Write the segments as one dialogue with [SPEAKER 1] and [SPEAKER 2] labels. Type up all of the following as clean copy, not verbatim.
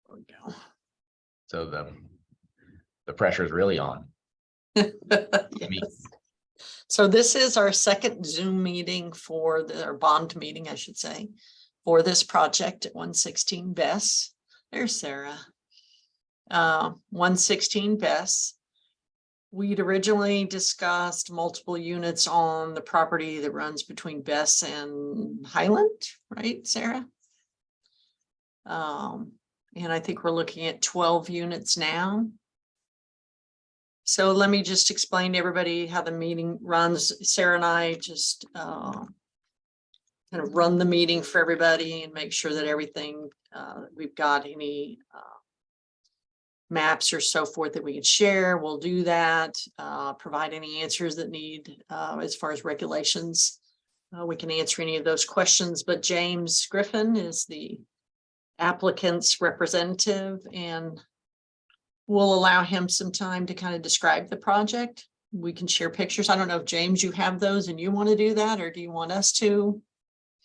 [SPEAKER 1] There we go.
[SPEAKER 2] So the pressure is really on.
[SPEAKER 1] Yes. So this is our second Zoom meeting for our bond meeting, I should say, for this project at 116 BESS. There's Sarah. 116 BESS. We'd originally discussed multiple units on the property that runs between BESS and Highland, right, Sarah? And I think we're looking at 12 units now. So let me just explain to everybody how the meeting runs. Sarah and I just kind of run the meeting for everybody and make sure that everything we've got any maps or so forth that we can share. We'll do that, provide any answers that need as far as regulations. We can answer any of those questions, but James Griffin is the applicant's representative, and we'll allow him some time to kind of describe the project. We can share pictures. I don't know if James, you have those and you want to do that, or do you want us to?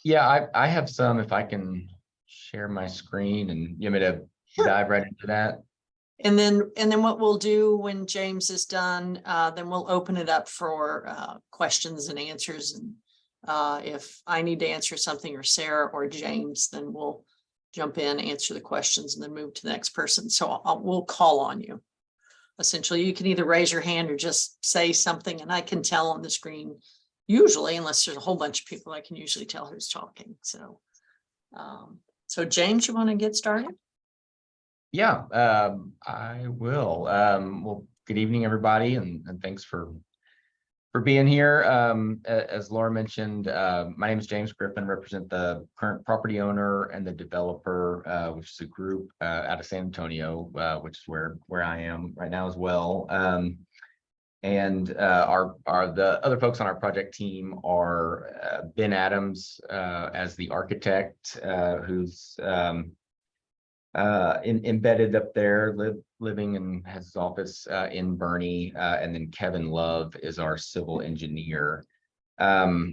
[SPEAKER 2] Yeah, I have some. If I can share my screen, and you want me to dive right into that.
[SPEAKER 1] And then what we'll do when James is done, then we'll open it up for questions and answers. And if I need to answer something, or Sarah or James, then we'll jump in, answer the questions, and then move to the next person. So we'll call on you. Essentially, you can either raise your hand or just say something, and I can tell on the screen, usually, unless there's a whole bunch of people, I can usually tell who's talking. So, so James, you want to get started?
[SPEAKER 2] Yeah, I will. Well, good evening, everybody, and thanks for being here. As Laura mentioned, my name is James Griffin, represent the current property owner and the developer, which is a group out of San Antonio, which is where I am right now as well. And the other folks on our project team are Ben Adams as the architect, who's embedded up there, living and has his office in Bernie, and then Kevin Love is our civil engineer. I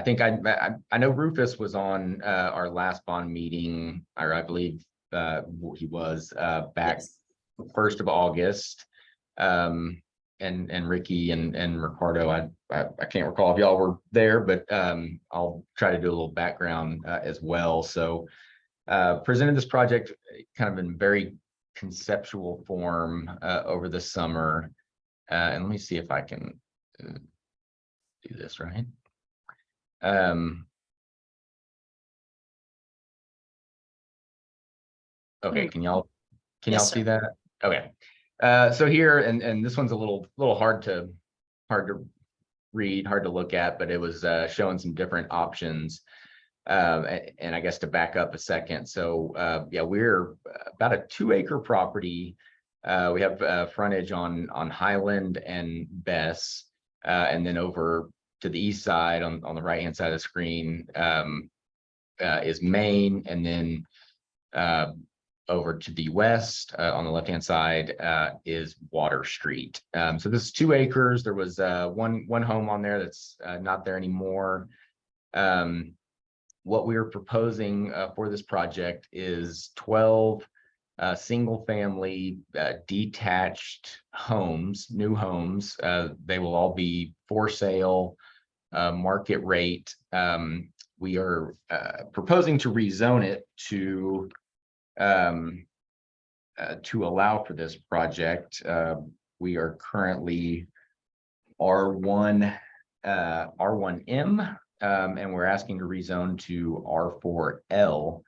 [SPEAKER 2] think I know Rufus was on our last bond meeting, or I believe he was back
[SPEAKER 1] Yes.
[SPEAKER 2] 1st of August. And Ricky and Ricardo, I can't recall if y'all were there, but I'll try to do a little background as well. So presented this project kind of in very conceptual form over the summer. And let me see if I can do this right. Okay, can y'all see that? Okay. So here, and this one's a little hard to read, hard to look at, but it was showing some different options. And I guess to back up a second, so yeah, we're about a 2-acre property. We have frontage on Highland and BESS, and then over to the east side on the right hand side of the screen is Main, and then over to the west on the left hand side is Water Street. So this is 2 acres. There was one home on there that's not there anymore. What we are proposing for this project is 12 single family detached homes, new homes. They will all be for sale, market rate. We are proposing to rezone it to allow for this project. We are currently R1M, and we're asking to rezone to R4L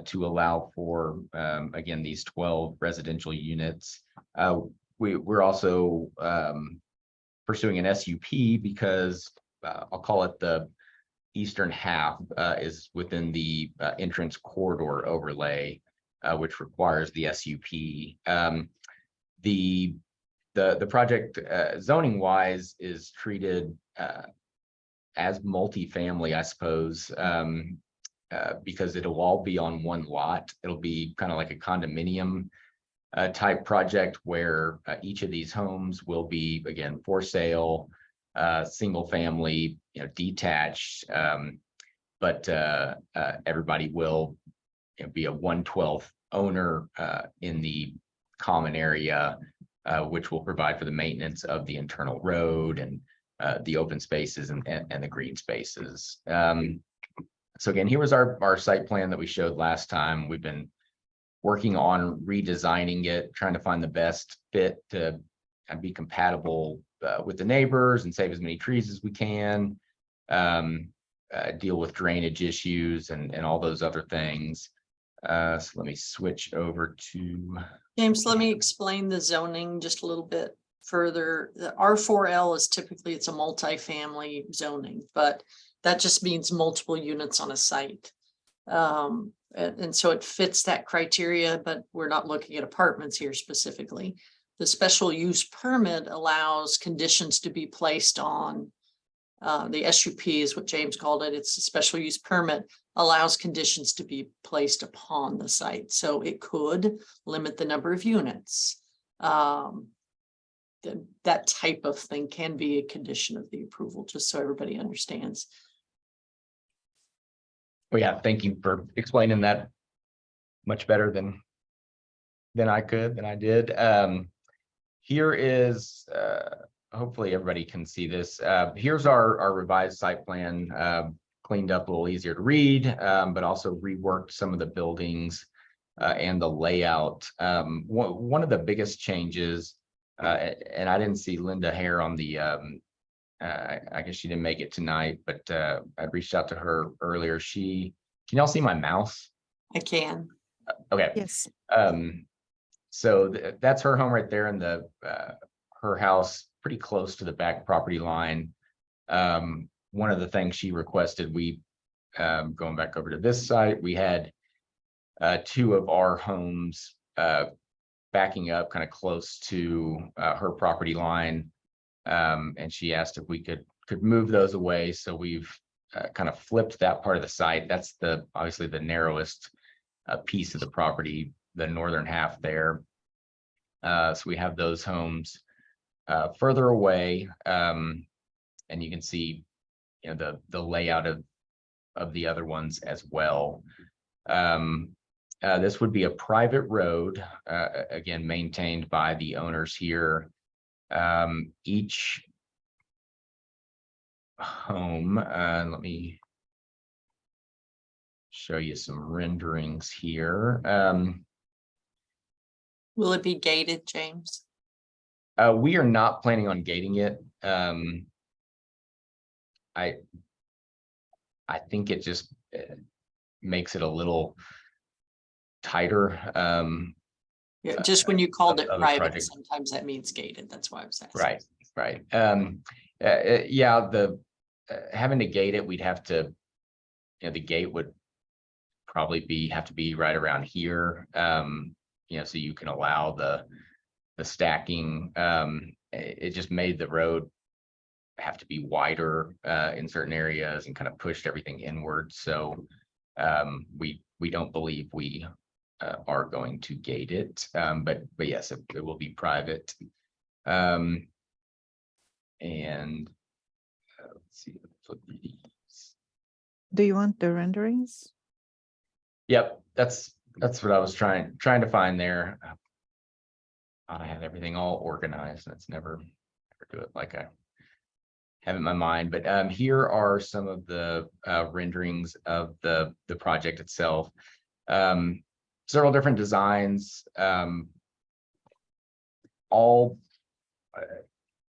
[SPEAKER 2] to allow for, again, these 12 residential units. We're also pursuing an SUP because I'll call it the eastern half is within the entrance corridor overlay, which requires the SUP. The project zoning wise is treated as multifamily, I suppose, because it'll all be on one lot. It'll be kind of like a condominium type project where each of these homes will be, again, for sale, single family, detached, but everybody will be a 1/12 owner in the common area, which will provide for the maintenance of the internal road and the open spaces and the green spaces. So again, here was our site plan that we showed last time. We've been working on redesigning it, trying to find the best fit to be compatible with the neighbors and save as many trees as we can, deal with drainage issues and all those other things. So let me switch over to
[SPEAKER 1] James, let me explain the zoning just a little bit further. The R4L is typically, it's a multifamily zoning, but that just means multiple units on a site. And so it fits that criteria, but we're not looking at apartments here specifically. The special use permit allows conditions to be placed on the SUP is what James called it. It's a special use permit, allows conditions to be placed upon the site. So it could limit the number of units. That type of thing can be a condition of the approval, just so everybody understands.
[SPEAKER 2] Well, yeah, thank you for explaining that much better than I did. Here is, hopefully everybody can see this. Here's our revised site plan, cleaned up, a little easier to read, but also reworked some of the buildings and the layout. One of the biggest changes, and I didn't see Linda Hare on the, I guess she didn't make it tonight, but I reached out to her earlier. Can y'all see my mouse?
[SPEAKER 1] I can.
[SPEAKER 2] Okay.
[SPEAKER 3] Yes.
[SPEAKER 2] So that's her home right there in the her house, pretty close to the back property line. One of the things she requested, we going back over to this site, we had two of our homes backing up kind of close to her property line. And she asked if we could move those away. So we've kind of flipped that part of the site. That's obviously the narrowest piece of the property, the northern half there. So we have those homes further away, and you can see, the layout of the other ones as well. This would be a private road, again maintained by the owners here. Each home, let me show you some renderings here.
[SPEAKER 1] Will it be gated, James?
[SPEAKER 2] We are not planning on gating it. I think it just makes it a little tighter.
[SPEAKER 1] Yeah, just when you called it
[SPEAKER 2] of the
[SPEAKER 1] private,
[SPEAKER 2] project.
[SPEAKER 1] sometimes that means gated. That's why I was asking.
[SPEAKER 2] Right. Yeah, having to gate it, we'd have to, the gate would probably have to be right around here. So you can allow the stacking. It just made the road have to be wider in certain areas and kind of pushed everything inward. So we don't believe we are going to gate it, but yes, it will be private. And let's see.
[SPEAKER 3] Do you want the renderings?
[SPEAKER 2] Yep, that's what I was trying to find there. I have everything all organized. That's never do it like I have in my mind. But here are some of the renderings of the project itself. Several different designs, all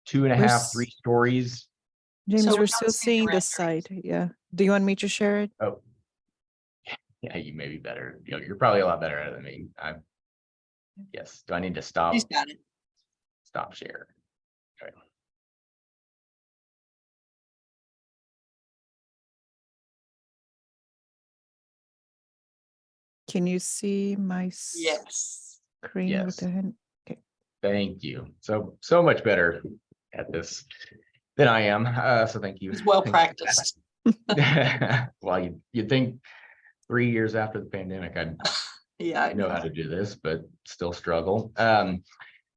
[SPEAKER 2] 2.5, 3 stories.
[SPEAKER 3] James,
[SPEAKER 1] So
[SPEAKER 3] we're
[SPEAKER 1] we
[SPEAKER 3] still
[SPEAKER 1] don't see the
[SPEAKER 3] seeing the
[SPEAKER 1] renderings.
[SPEAKER 3] site. Yeah. Do you want me to share it?
[SPEAKER 2] Oh, yeah, you may be better. You're probably a lot better at it than me. Yes. Do I need to stop?
[SPEAKER 1] He's got it.
[SPEAKER 2] Stop share. Okay.
[SPEAKER 3] Can you see my
[SPEAKER 1] Yes.
[SPEAKER 3] screen
[SPEAKER 2] Yes.
[SPEAKER 3] with the hand? Okay.
[SPEAKER 2] Thank you. So much better at this than I am. So thank you.
[SPEAKER 1] He's well
[SPEAKER 2] Thank you for
[SPEAKER 1] practiced.
[SPEAKER 2] that. Well, you'd think 3 years after the pandemic, I'd
[SPEAKER 1] Yeah, I
[SPEAKER 2] know how to do this, but still struggle.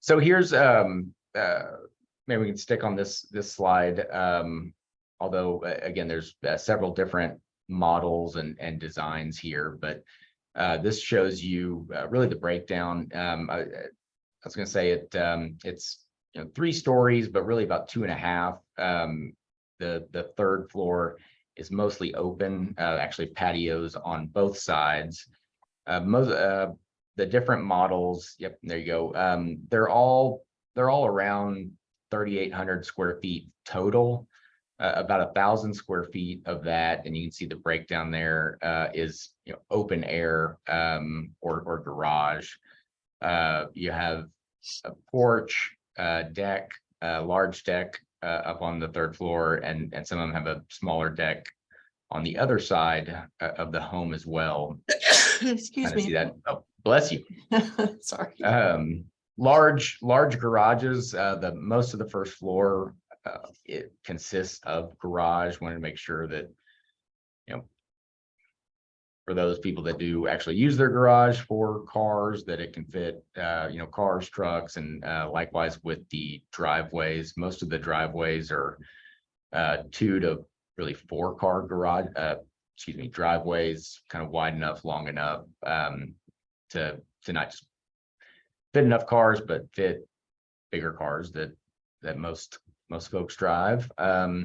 [SPEAKER 2] So here's maybe we can stick on this slide. Although again, there's several different models and designs here, but This shows you really the breakdown. I was going to say it's 3 stories, but really about 2.5. The third floor is mostly open, actually patios on both sides. The different models, yep, there you go. They're all around 3,800 square feet total. About 1,000 square feet of that, and you can see the breakdown there, is open air or garage. You have a porch, deck, large deck up on the third floor, and some of them have a smaller deck on the other side of the home as well.
[SPEAKER 1] Excuse
[SPEAKER 2] Kinda
[SPEAKER 1] me.
[SPEAKER 2] see that? Oh, bless you.
[SPEAKER 1] Sorry.
[SPEAKER 2] Large garages. The most of the first floor, it consists of garage. Wanted to make sure that for those people that do actually use their garage for cars, that it can fit cars, trucks, and likewise with the driveways. Most of the driveways are 2 to really 4 car garage driveways, kind of wide enough, long enough to not just fit enough cars, but fit bigger cars that most folks drive. Yeah,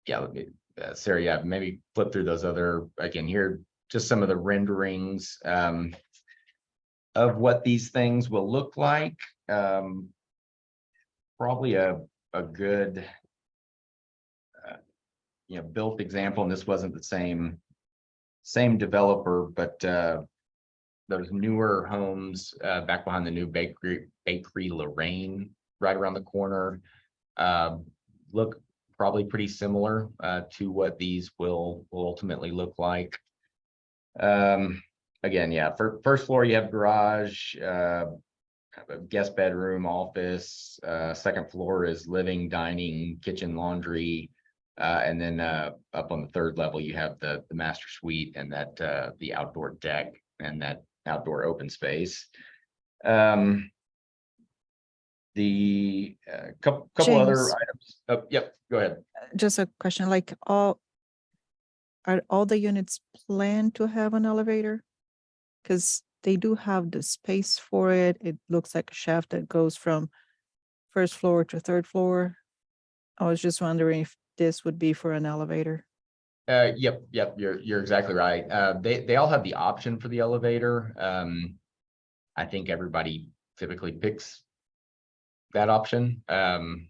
[SPEAKER 2] let me, Sarah, yeah, maybe flip through those other, again, here, just some of the renderings of what these things will look like. Probably a good built example, and this wasn't the same developer, but those newer homes back behind the new bakery Lorraine, right around the corner, look probably pretty similar to what these will ultimately look like. Again, yeah, for first floor you have garage, a guest bedroom, office. Second floor is living, dining, kitchen, laundry, and then up on the third level you have the master suite and that the outdoor deck and that outdoor open space. The couple other
[SPEAKER 3] James.
[SPEAKER 2] items. Oh, yep, go ahead.
[SPEAKER 3] Just a question, like are all the units planned to have an elevator? Because they do have the space for it. It looks like a shaft that goes from first floor to third floor. I was just wondering if this would be for an elevator.
[SPEAKER 2] Yep, you're exactly right. They all have the option for the elevator. I think everybody typically picks that option to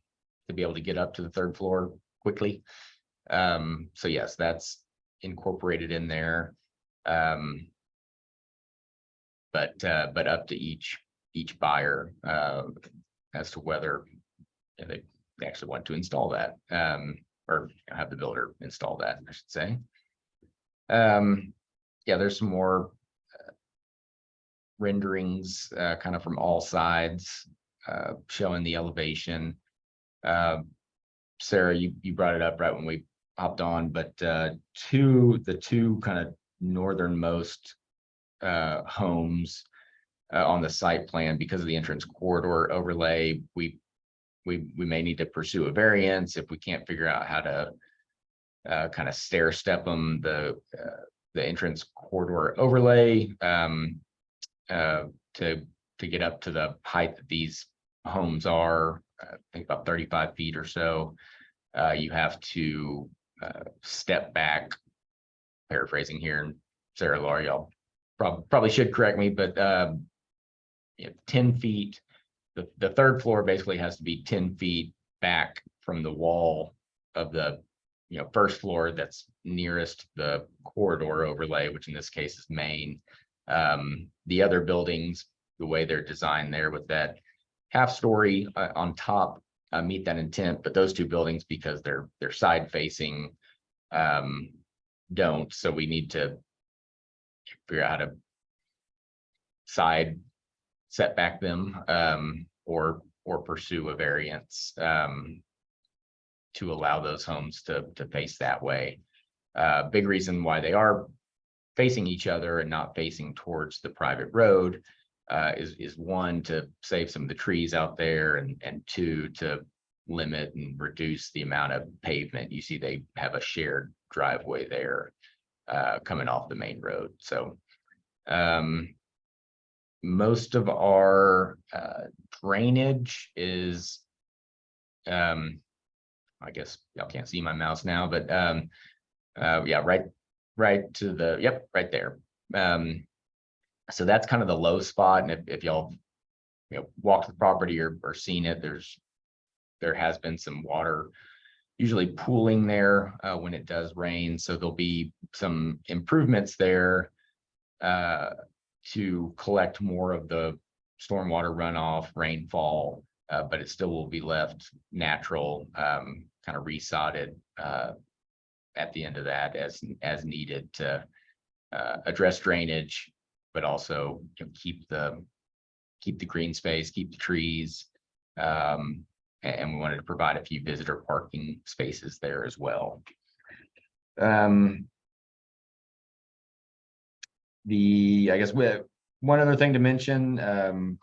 [SPEAKER 2] be able to get up to the third floor quickly. So yes, that's incorporated in there. But up to each buyer as to whether they actually want to install that, or have the builder install that, I should say. Yeah, there's some more renderings kind of from all sides showing the elevation. Sarah, you brought it up right when we hopped on, but the two kind of northernmost homes on the site plan, because of the entrance corridor overlay, we may need to pursue a variance if we can't figure out how to kind of stair step them, the entrance corridor overlay to get up to the height that these homes are. I think about 35 feet or so. You have to step back, paraphrasing here, and Sarah, Laura, y'all probably should correct me, but 10 feet, the third floor basically has to be 10 feet back from the wall of the first floor that's nearest the corridor overlay, which in this case is main. The other buildings, the way they're designed there with that half story on top, meet that intent, but those two buildings, because they're side facing, don't. So we need to figure out how to side setback them or pursue a variance to allow those homes to face that way. Big reason why they are facing each other and not facing towards the private road is one, to save some of the trees out there, and two, to limit and reduce the amount of pavement. You see they have a shared driveway there. coming off the main road. So most of our drainage is, I guess y'all can't see my mouse now, but yeah, right to the, yep, right there. So that's kind of the low spot. And if y'all walked the property or seen it, there has been some water usually pooling there when it does rain. So there'll be some improvements there to collect more of the stormwater runoff, rainfall, but it still will be left natural, kind of resodded at the end of that as needed to address drainage, but also keep the green space, keep the trees. And we wanted to provide a few visitor parking spaces there as well. I guess one other thing to mention,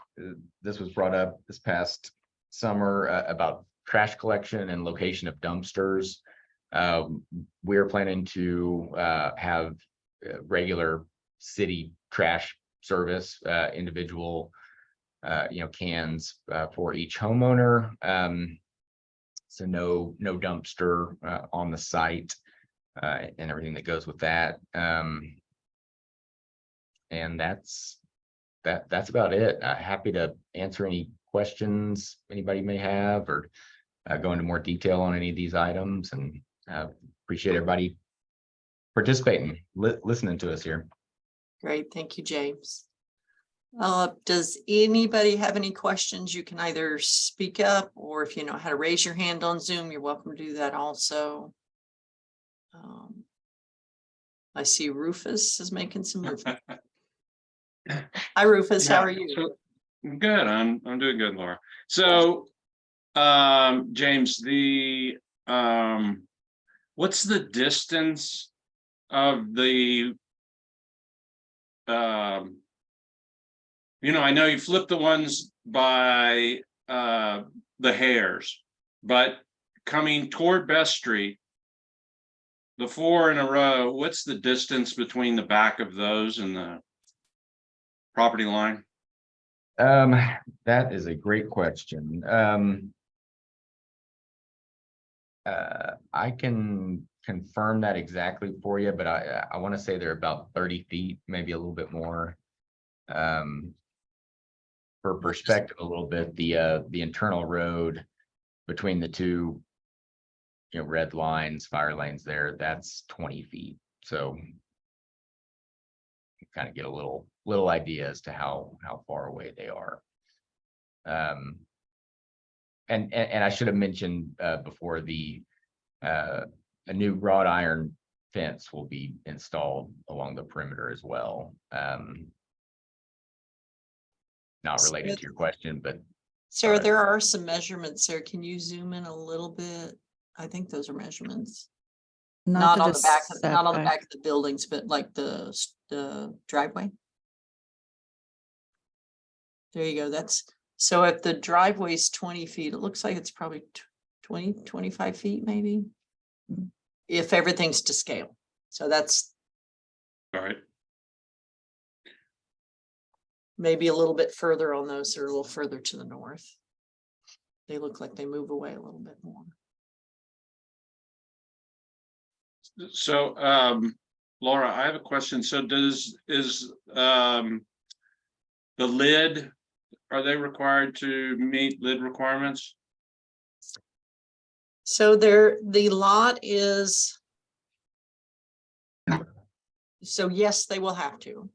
[SPEAKER 2] this was brought up this past summer about trash collection and location of dumpsters. We're planning to have regular city trash service, individual cans for each homeowner. So no dumpster on the site and everything that goes with that. And that's about it. Happy to answer any questions anybody may have, or go into more detail on any of these items, and appreciate everybody participating, listening to us here.
[SPEAKER 1] Great, thank you, James. Does anybody have any questions? You can either speak up, or if you know how to raise your hand on Zoom, you're welcome to do that also. I see Rufus is making some movement. Hi, Rufus. How are you?
[SPEAKER 4] So, good. I'm doing good, Laura. So, James, what's the distance of the I know you flipped the ones by the hairs, but coming toward BESS Street, the 4 in a row, what's the distance between the back of those and the property line?
[SPEAKER 2] That is a great question. I can confirm that exactly for you, but I want to say they're about 30 feet, maybe a little bit more. For perspective a little bit, the internal road between the two red lines, fire lanes there, that's 20 feet. So you kind of get a little idea as to how far away they are. And I should have mentioned before, a new wrought iron fence will be installed along the perimeter as well. Not related to your question, but
[SPEAKER 1] Sarah, there are some measurements there. Can you zoom in a little bit? I think those are measurements. Not on the back of the buildings, but like the driveway. There you go. That's so if the driveway is 20 feet, it looks like it's probably 25 feet, maybe, if everything's to scale. So that's
[SPEAKER 4] all right.
[SPEAKER 1] Maybe a little bit further on those. They're a little further to the north. They look like they move away a little bit more.
[SPEAKER 4] So, Laura, I have a question. So is the lid, are they required to meet lid requirements?
[SPEAKER 1] So the lot is, so yes, they will have to.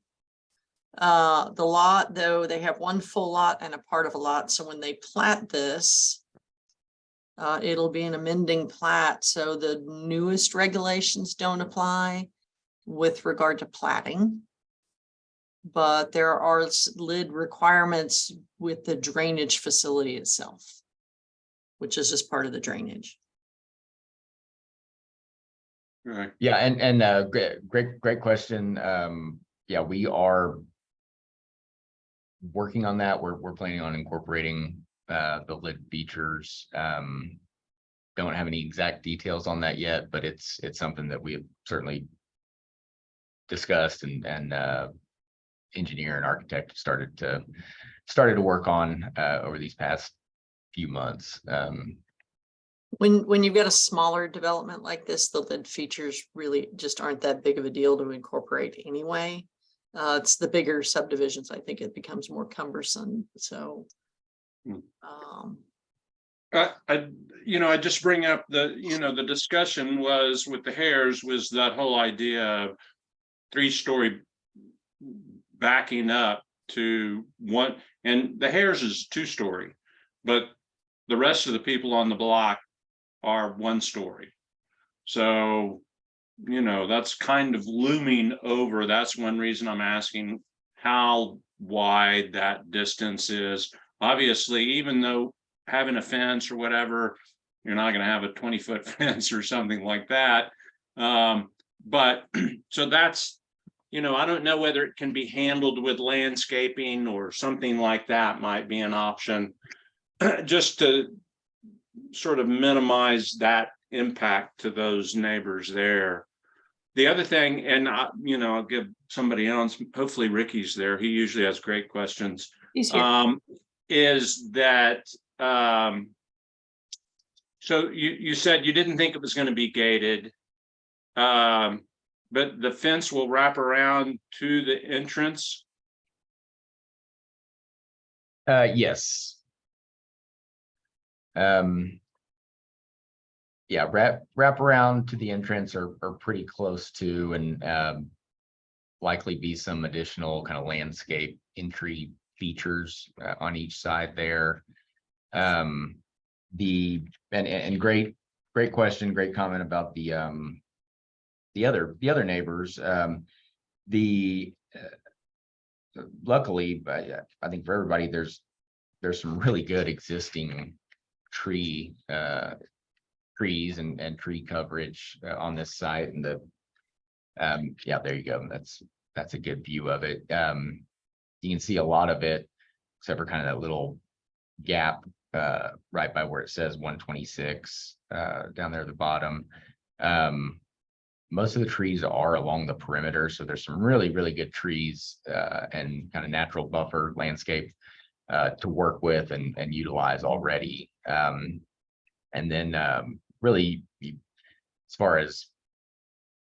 [SPEAKER 1] The lot, though, they have one full lot and a part of a lot. So when they plat this, it'll be an amending plat. So the newest regulations don't apply with regard to platting. But there are lid requirements with the drainage facility itself, which is just part of the drainage.
[SPEAKER 4] Right.
[SPEAKER 2] Yeah, and great question. Yeah, we are working on that. We're planning on incorporating the lid features. Don't have any exact details on that yet, but it's something that we have certainly discussed and engineer and architect started to work on over these past few months.
[SPEAKER 1] When you've got a smaller development like this, the lid features really just aren't that big of a deal to incorporate anyway. It's the bigger subdivisions, I think it becomes more cumbersome, so.
[SPEAKER 4] I just bring up the discussion was with the hairs was that whole idea of 3-story backing up to one, and the hairs is 2-story, but the rest of the people on the block are 1-story. So, that's kind of looming over. That's one reason I'm asking how wide that distance is. Obviously, even though having a fence or whatever, you're not going to have a 20-foot fence or something like that. But so that's, I don't know whether it can be handled with landscaping or something like that might be an option, just to sort of minimize that impact to those neighbors there. The other thing, and I'll give somebody else, hopefully Ricky's there, he usually has great questions.
[SPEAKER 1] He's here.
[SPEAKER 4] Is that so you said you didn't think it was going to be gated, but the fence will wrap around to the entrance?
[SPEAKER 2] Yes. Yeah, wrap around to the entrance are pretty close to, and likely be some additional kind of landscape entry features on each side there. And great question, great comment about the other neighbors. Luckily, I think for everybody, there's some really good existing trees and tree coverage on this site, and yeah, there you go. That's a good view of it. You can see a lot of it, except for kind of that little gap right by where it says 126 down there at the bottom. Most of the trees are along the perimeter, so there's some really good trees and kind of natural buffer landscape to work with and utilize already. And then really, as far as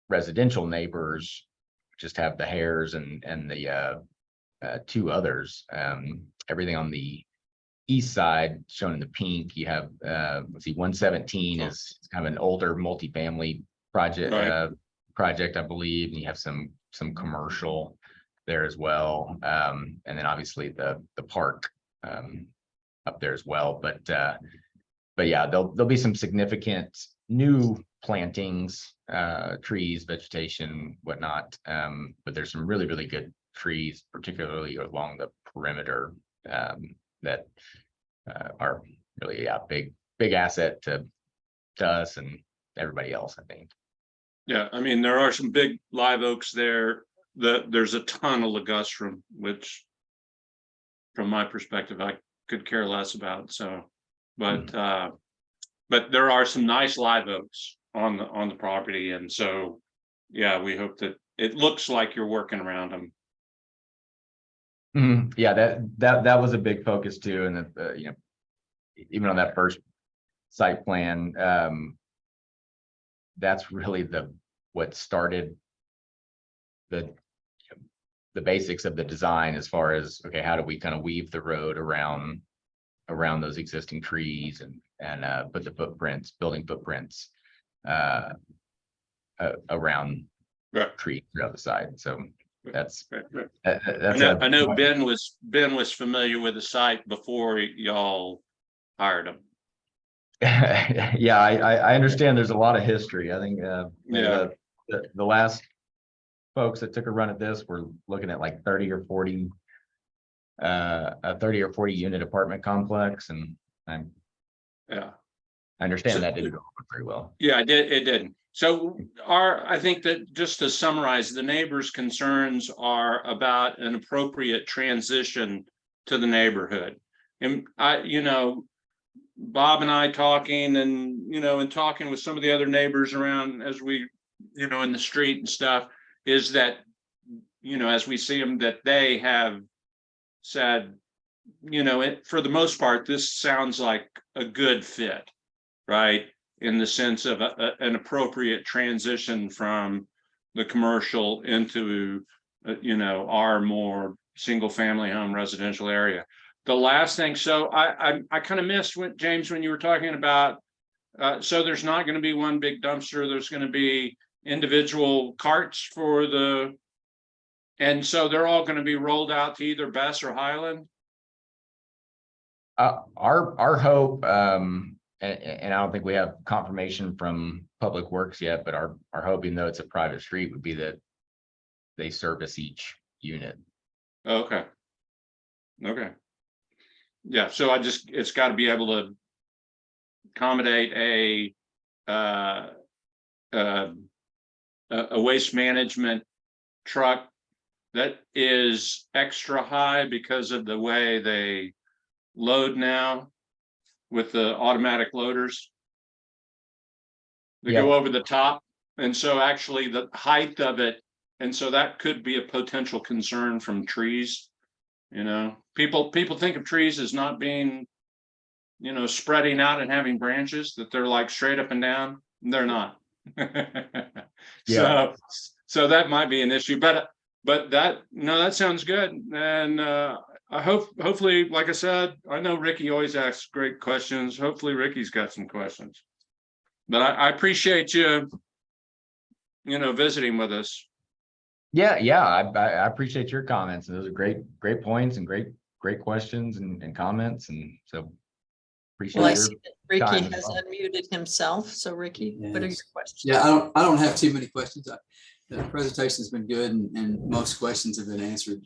[SPEAKER 2] residential neighbors, just have the hairs and the 2 others. Everything on the east side shown in the pink, you have let's see, 117 is kind of an older multifamily project,
[SPEAKER 4] right.
[SPEAKER 2] I believe, and you have some commercial there as well, and then obviously the park up there as well. But yeah, there'll be some significant new plantings, trees, vegetation, whatnot. But there's some really good trees, particularly along the perimeter, that are really a big asset to us and everybody else, I think.
[SPEAKER 4] Yeah, I mean, there are some big live oaks there. There's a ton of ligustrum, which from my perspective, I could care less about. So, but there are some nice live oaks on the property. And so, yeah, we hope that it looks like you're working around them.
[SPEAKER 2] Yeah, that was a big focus too. And even on that first site plan, that's really what started the basics of the design, as far as, okay, how do we kind of weave the road around those existing trees and put the building footprints around trees throughout the site. So that's
[SPEAKER 4] I know Ben was familiar with the site before y'all hired him.
[SPEAKER 2] Yeah, I understand there's a lot of history. I think
[SPEAKER 4] Yeah,
[SPEAKER 2] the last folks that took a run at this were looking at like 30 or 40 a 30 or 40 unit apartment complex, and I understand that didn't go very well.
[SPEAKER 4] Yeah, it didn't. So I think that, just to summarize, the neighbors' concerns are about an appropriate transition to the neighborhood. And Bob and I talking, and talking with some of the other neighbors around as we, in the street and stuff, is that you know, as we see them, that they have said, you know, for the most part, this sounds like a good fit, right? In the sense of an appropriate transition from the commercial into, you know, our more single family home residential area. The last thing, so I kind of missed when James, when you were talking about, so there's not going to be one big dumpster, there's going to be individual carts for the, and so they're all going to be rolled out to either BESS or Highland?
[SPEAKER 2] Our hope, and I don't think we have confirmation from Public Works yet, but our hope, even though it's a private street, would be that they service each unit.
[SPEAKER 4] Okay. Okay. Yeah, so it's got to be able to accommodate a waste management truck that is extra high because of the way they load now with the automatic loaders. They go over the top. And so actually the height of it, and so that could be a potential concern from trees. You know, people think of trees as not being, you know, spreading out and having branches, that they're like straight up and down. They're not.
[SPEAKER 2] Yeah.
[SPEAKER 4] So that might be an issue, but that sounds good. And I hopefully, like I said, I know Ricky always asks great questions. Hopefully Ricky's got some questions, but I appreciate you know, visiting with us.
[SPEAKER 2] Yeah, I appreciate your comments, and those are great points and great questions and comments, and so appreciate
[SPEAKER 1] Well, I
[SPEAKER 2] your
[SPEAKER 1] see that Ricky
[SPEAKER 2] time as
[SPEAKER 1] has
[SPEAKER 2] well.
[SPEAKER 1] unmuted himself. So Ricky, what are your
[SPEAKER 5] Yes.
[SPEAKER 1] questions?
[SPEAKER 5] Yeah, I don't have too many questions. The presentation's been good and most questions have been answered,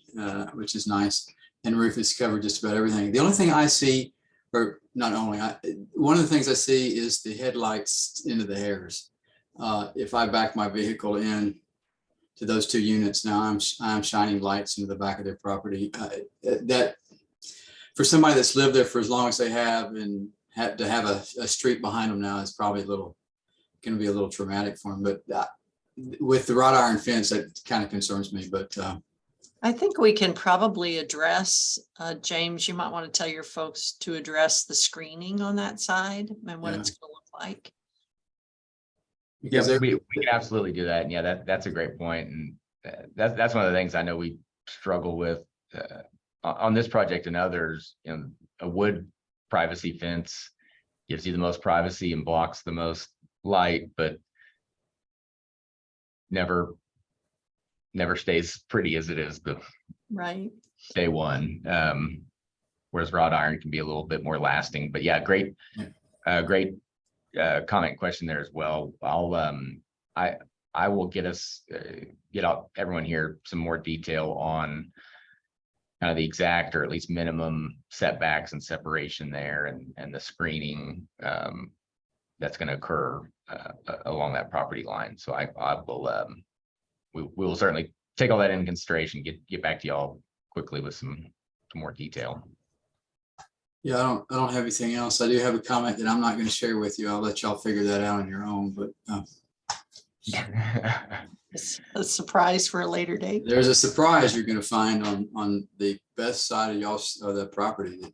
[SPEAKER 5] which is nice. And Rufus covered just about everything. The only thing I see, or not only, one of the things I see is the headlights into the hairs. If I back my vehicle in to those two units, now I'm shining lights into the back of their property. That for somebody that's lived there for as long as they have and had to have a street behind them now is probably going to be a little traumatic for them. But with the wrought iron fence, that kind of concerns me. But
[SPEAKER 1] I think we can probably address, James, you might want to tell your folks to address the screening on that side and what it's going to look like.
[SPEAKER 5] because
[SPEAKER 2] Yeah, we can absolutely do that. And yeah, that's a great point. And that's one of the things I know we struggle with on this project and others. You know, a wood privacy fence gives you the most privacy and blocks the most light, but never stays pretty as it is the
[SPEAKER 1] Right.
[SPEAKER 2] day one. Whereas wrought iron can be a little bit more lasting. But yeah, great comment question there as well. I will get out everyone here some more detail on kind of the exact or at least minimum setbacks and separation there and the screening that's going to occur along that property line. So I will we will certainly take all that into consideration, get back to y'all quickly with some more detail.
[SPEAKER 5] yeah, I don't have anything else. I do have a comment that I'm not going to share with you. I'll let y'all figure that out on your own. But
[SPEAKER 1] It's a surprise for a later date.
[SPEAKER 5] there's a surprise you're going to find on the best side of y'all's of the property that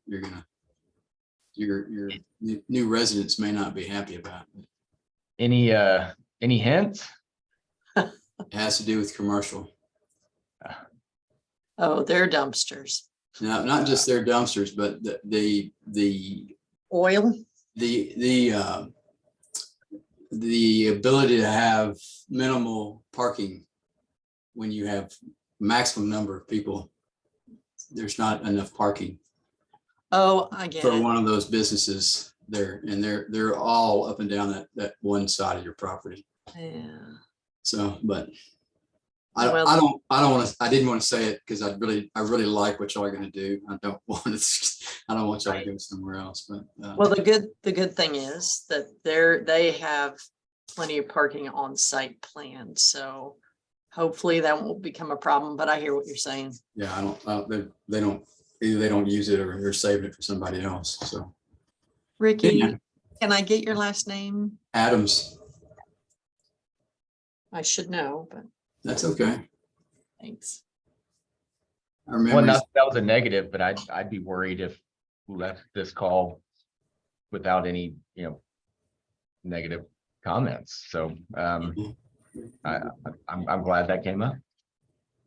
[SPEAKER 5] your new residents may not be happy about.
[SPEAKER 2] Any hints?
[SPEAKER 5] It has to do with commercial.
[SPEAKER 1] Oh, they're dumpsters.
[SPEAKER 5] Now, not just their dumpsters, but the
[SPEAKER 1] Oil.
[SPEAKER 5] the ability to have minimal parking when you have maximum number of people. There's not enough parking
[SPEAKER 1] Oh, I get
[SPEAKER 5] for
[SPEAKER 1] it.
[SPEAKER 5] one of those businesses there, and they're all up and down that one side of your property.
[SPEAKER 1] Yeah.
[SPEAKER 5] So, but I didn't want to say it because I really like what y'all are going to do. I don't want y'all to go somewhere else. But
[SPEAKER 1] Well, the good thing is that they have plenty of parking on site planned. So hopefully that won't become a problem, but I hear what you're saying.
[SPEAKER 5] yeah, they don't either. They don't use it or they're saving it for somebody else. So
[SPEAKER 1] Ricky,
[SPEAKER 5] Yeah.
[SPEAKER 1] can I get your last name?
[SPEAKER 5] Adams,
[SPEAKER 1] I should know, but
[SPEAKER 5] that's okay.
[SPEAKER 1] thanks.
[SPEAKER 5] Our
[SPEAKER 2] Well,
[SPEAKER 5] memories,
[SPEAKER 2] that was a negative, but I'd be worried if we left this call without any, negative comments. So I'm glad that came up.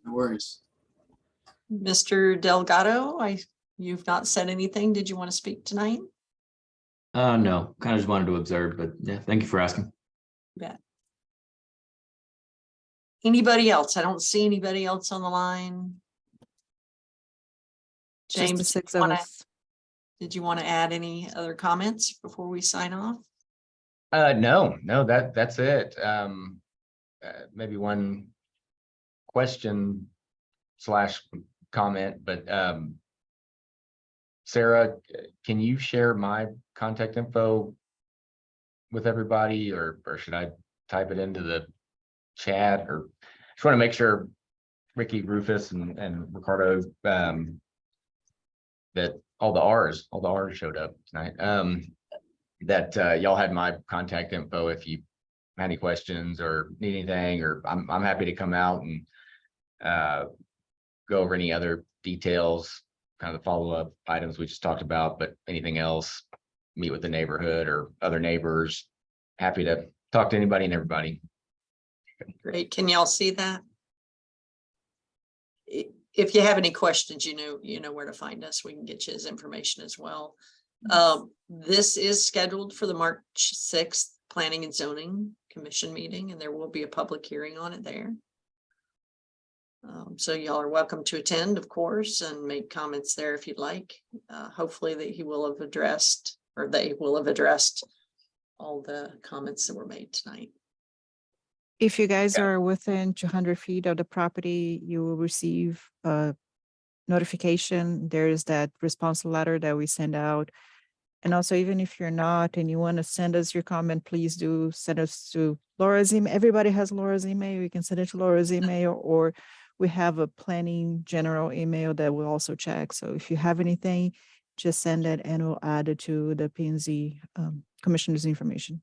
[SPEAKER 5] no worries.
[SPEAKER 1] Mr. Delgado, you've not said anything. Did you want to speak tonight?
[SPEAKER 6] No, kind of just wanted to observe, but yeah, thank you for asking.
[SPEAKER 1] Bet. Anybody else? I don't see anybody else on the line.
[SPEAKER 3] Just the
[SPEAKER 1] James,
[SPEAKER 3] 6 of us.
[SPEAKER 1] did you want to add any other comments before we sign off?
[SPEAKER 2] No, that's it. Maybe one question / comment, but Sarah, can you share my contact info with everybody, or should I type it into the chat? Or just want to make sure Ricky, Rufus, and Ricardo, that all the R's showed up tonight. That y'all had my contact info if you have any questions or need anything, or I'm happy to come out and go over any other details, kind of the follow-up items we just talked about, but anything else, meet with the neighborhood or other neighbors, happy to talk to anybody and everybody.
[SPEAKER 1] Great. Can y'all see that? If you have any questions, you know where to find us. We can get you his information as well. This is scheduled for the March 6th Planning and Zoning Commission meeting, and there will be a public hearing on it there. So y'all are welcome to attend, of course, and make comments there if you'd like. Hopefully that he will have addressed, or they will have addressed all the comments that were made tonight.
[SPEAKER 3] If you guys are within 200 feet of the property, you will receive a notification. There is that response letter that we send out. And also, even if you're not and you want to send us your comment, please do send us to Laura's email. Everybody has Laura's email. You can send it to Laura's email, or we have a planning general email that we'll also check. So if you have anything, just send it and we'll add it to the P&Z commissioner's information.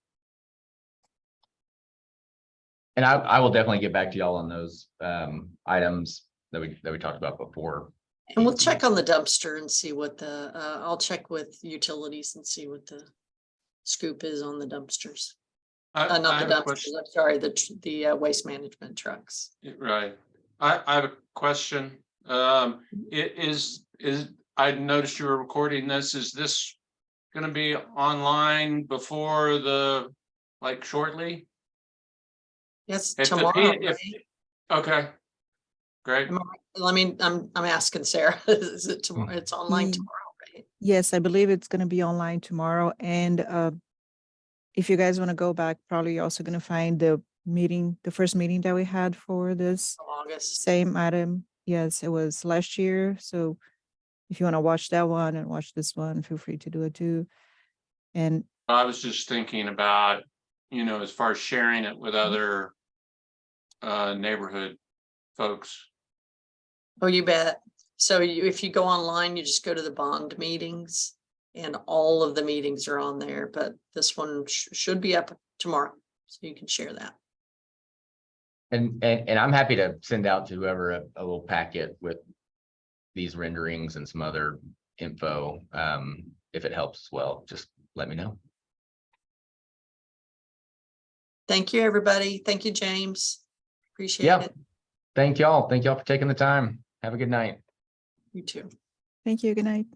[SPEAKER 2] And I will definitely get back to y'all on those items that we talked about before.
[SPEAKER 1] And we'll check on the dumpster and see what the, I'll check with utilities and see what the scoop is on the dumpsters.
[SPEAKER 4] I
[SPEAKER 1] Not
[SPEAKER 4] have
[SPEAKER 1] the
[SPEAKER 4] a
[SPEAKER 1] dumpsters,
[SPEAKER 4] question.
[SPEAKER 1] I'm sorry, the waste management trucks.
[SPEAKER 4] Right. I have a question. It is I noticed you were recording this. Is this gonna be online before like shortly?
[SPEAKER 1] Yes,
[SPEAKER 4] If the
[SPEAKER 1] tomorrow.
[SPEAKER 4] P- if-
[SPEAKER 1] right?
[SPEAKER 4] Okay, great.
[SPEAKER 1] I'm asking Sarah, is it tomorrow? It's online
[SPEAKER 3] Ye-
[SPEAKER 1] tomorrow, right?
[SPEAKER 3] Yes, I believe it's going to be online tomorrow. And if you guys want to go back, probably you're also going to find the first meeting that we had for this
[SPEAKER 1] August.
[SPEAKER 3] same item. Yes, it was last year. So if you want to watch that one and watch this one, feel free to do it too. And
[SPEAKER 4] I was just thinking about, as far as sharing it with other neighborhood folks.
[SPEAKER 1] Oh, you bet. So if you go online, you just go to the bond meetings and all of the meetings are on there, but this one should be up tomorrow. So you can share that.
[SPEAKER 2] And I'm happy to send out to whoever a little packet with these renderings and some other info. If it helps as well, just let me know.
[SPEAKER 1] Thank you, everybody. Thank you, James. Appreciate
[SPEAKER 2] Yeah.
[SPEAKER 1] it.
[SPEAKER 2] Thank y'all for taking the time. Have a good night.
[SPEAKER 1] You too.
[SPEAKER 3] thank you. Good night.